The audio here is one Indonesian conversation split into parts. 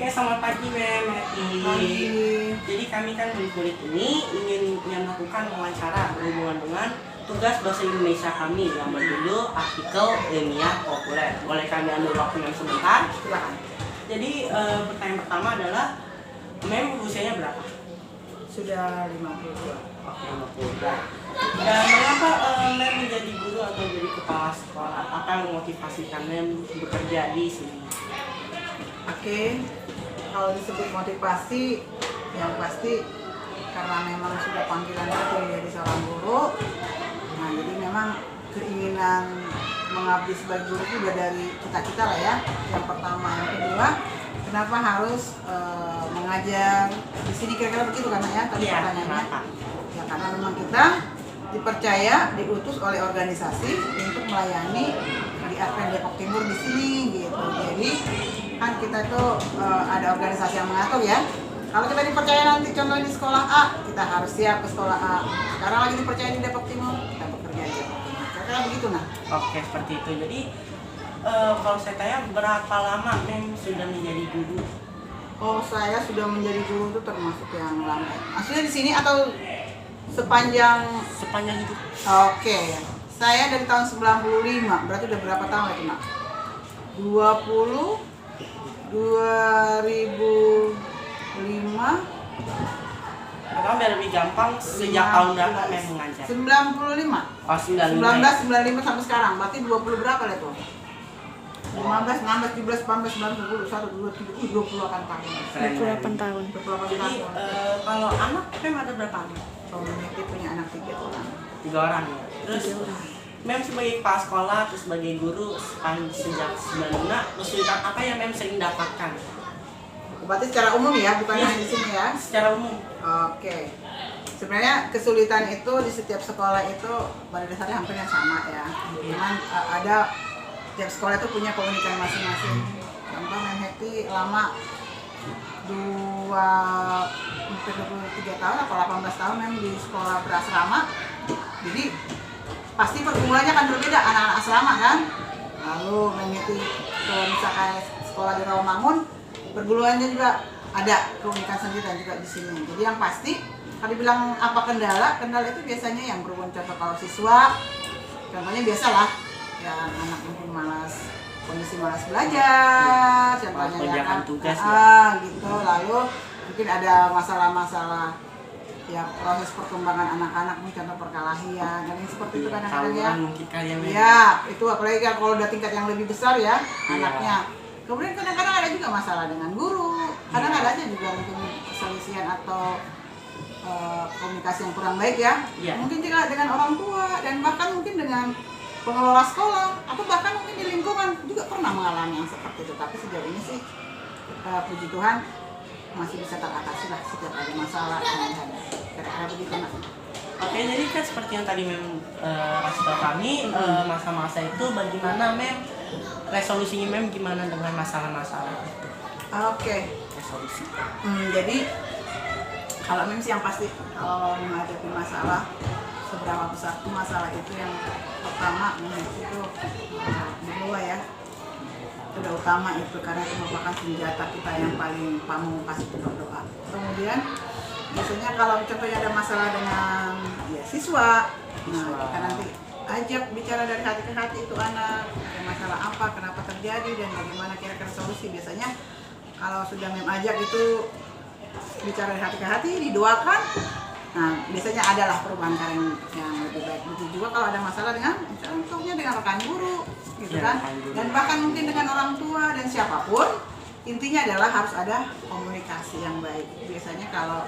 Oke, selamat pagi Mem. Jadi kami kan di kulit ini ingin melakukan wawancara berhubungan dengan tugas bahasa Indonesia kami yang berjudul artikel ilmiah populer. Boleh kami ambil waktu Mem sebentar? Silakan. Jadi pertanyaan pertama adalah Mem usianya berapa? Sudah 52. Oke, 52. Dan mengapa Mem menjadi guru atau jadi kepala sekolah? Apa yang memotivasikan Mem bekerja di sini? Oke, kalau disebut motivasi, yang pasti karena memang sudah panggilan itu menjadi seorang guru. Nah, jadi memang keinginan mengabdi sebagai guru itu udah dari cita-cita lah ya. Yang pertama, yang kedua, kenapa harus mengajar di sini kira-kira begitu kan ya? Tadi pertanyaannya. Ya karena memang kita dipercaya, diutus oleh organisasi untuk melayani di Advent Depok Timur di sini gitu. Jadi kan kita itu ada organisasi yang mengatur ya. Kalau kita dipercaya nanti contohnya di sekolah A, kita harus siap ke sekolah A. Sekarang lagi dipercaya di Depok Timur, kita bekerja di Depok Timur. Kira-kira begitu nah. Oke, seperti itu. Jadi kalau saya tanya berapa lama Mem sudah menjadi guru? Oh, saya sudah menjadi guru itu termasuk yang lama. Aslinya di sini atau sepanjang hidup? Oke. Saya dari tahun 95. Berarti udah berapa tahun itu, Nak? 2005. Atau biar lebih gampang, sejak tahun berapa Mem mengajar? 95. Oh, 1995 sampai sekarang. Berarti 20 berapa lah tuh? 15, 16, 17, 18, 19, 20, 1, 2, 3, 28 tahun. 28 tahun. 28 Jadi tahun. kalau anak Mem ada berapa anak? Dia punya anak 3 orang. 3 orang ya. Terus Mem sebagai kepala sekolah, terus sebagai guru sejak 95, kesulitan apa yang Mem sering dapatkan? Berarti secara umum ya, bukan Iya. hanya di sini ya. Secara umum. Oke. Sebenarnya kesulitan itu di setiap sekolah itu pada dasarnya hampir yang sama ya. Cuman ada tiap sekolah itu punya keunikan masing-masing. Contoh Mem Hekti lama 23 tahun atau 18 tahun Mem di sekolah berasrama. Jadi pasti pergumulannya kan berbeda, anak-anak asrama kan. Lalu Mem Hekti kalau misalkan sekolah di Rawamangun, pergumulannya juga ada keunikan sendiri dan juga di sini. Jadi yang pasti kalau dibilang apa kendala itu biasanya yang berhubungan contoh kalau siswa, contohnya biasalah ya anak mungkin kondisi malas belajar, contohnya ya kan, tugas gitu. Lalu mungkin ada masalah-masalah ya proses perkembangan anak-anak, contoh perkelahian dan yang seperti itu kadang-kadang ya. Mungkin kalian Ya, itu apalagi kalau udah tingkat yang lebih besar ya anaknya. Kemudian kadang-kadang ada juga masalah dengan guru, kadang ada aja juga mungkin perselisihan atau komunikasi yang kurang baik ya. Mungkin juga dengan orang tua dan bahkan mungkin dengan pengelola sekolah atau bahkan mungkin di lingkungan juga pernah mengalami yang seperti itu. Tapi sejauh ini sih puji Tuhan masih bisa teratasi lah setiap ada masalah yang ada. Kira-kira begitu Nak. Oke, jadi kan seperti yang tadi Mem kasih tahu kami, masa-masa itu bagaimana Mem, resolusinya Mem gimana dengan masalah-masalah itu? Oke. Resolusi. Jadi kalau Mem sih yang pasti kalau menghadapi masalah seberapa besar tuh masalah itu yang pertama itu berdoa ya. Itu udah utama itu karena itu merupakan senjata kita yang paling pamungkas itu berdoa. Kemudian biasanya kalau contohnya ada masalah dengan ya, siswa, nah kita nanti ajak bicara dari hati ke hati itu anak, ada masalah apa, kenapa terjadi dan bagaimana kira-kira solusi. Biasanya kalau sudah Mem ajak itu bicara dari hati ke hati, didoakan. Nah, biasanya adalah perubahan yang lebih baik. Begitu juga kalau ada masalah dengan contohnya dengan rekan guru, gitu kan. Dan bahkan mungkin dengan orang tua dan siapapun, intinya adalah harus ada komunikasi yang baik. Biasanya kalau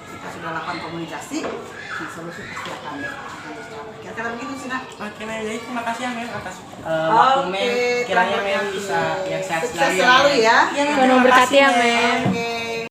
kita sudah lakukan komunikasi, nah solusi pasti akan tercapai. Kira-kira begitu sih Nak. Oke Mem, jadi terima kasih ya Mem atas waktu Mem. Kiranya Mem bisa yang sehat sukses selalu ya. Iya, Penuh berkati ya Mem. Oke.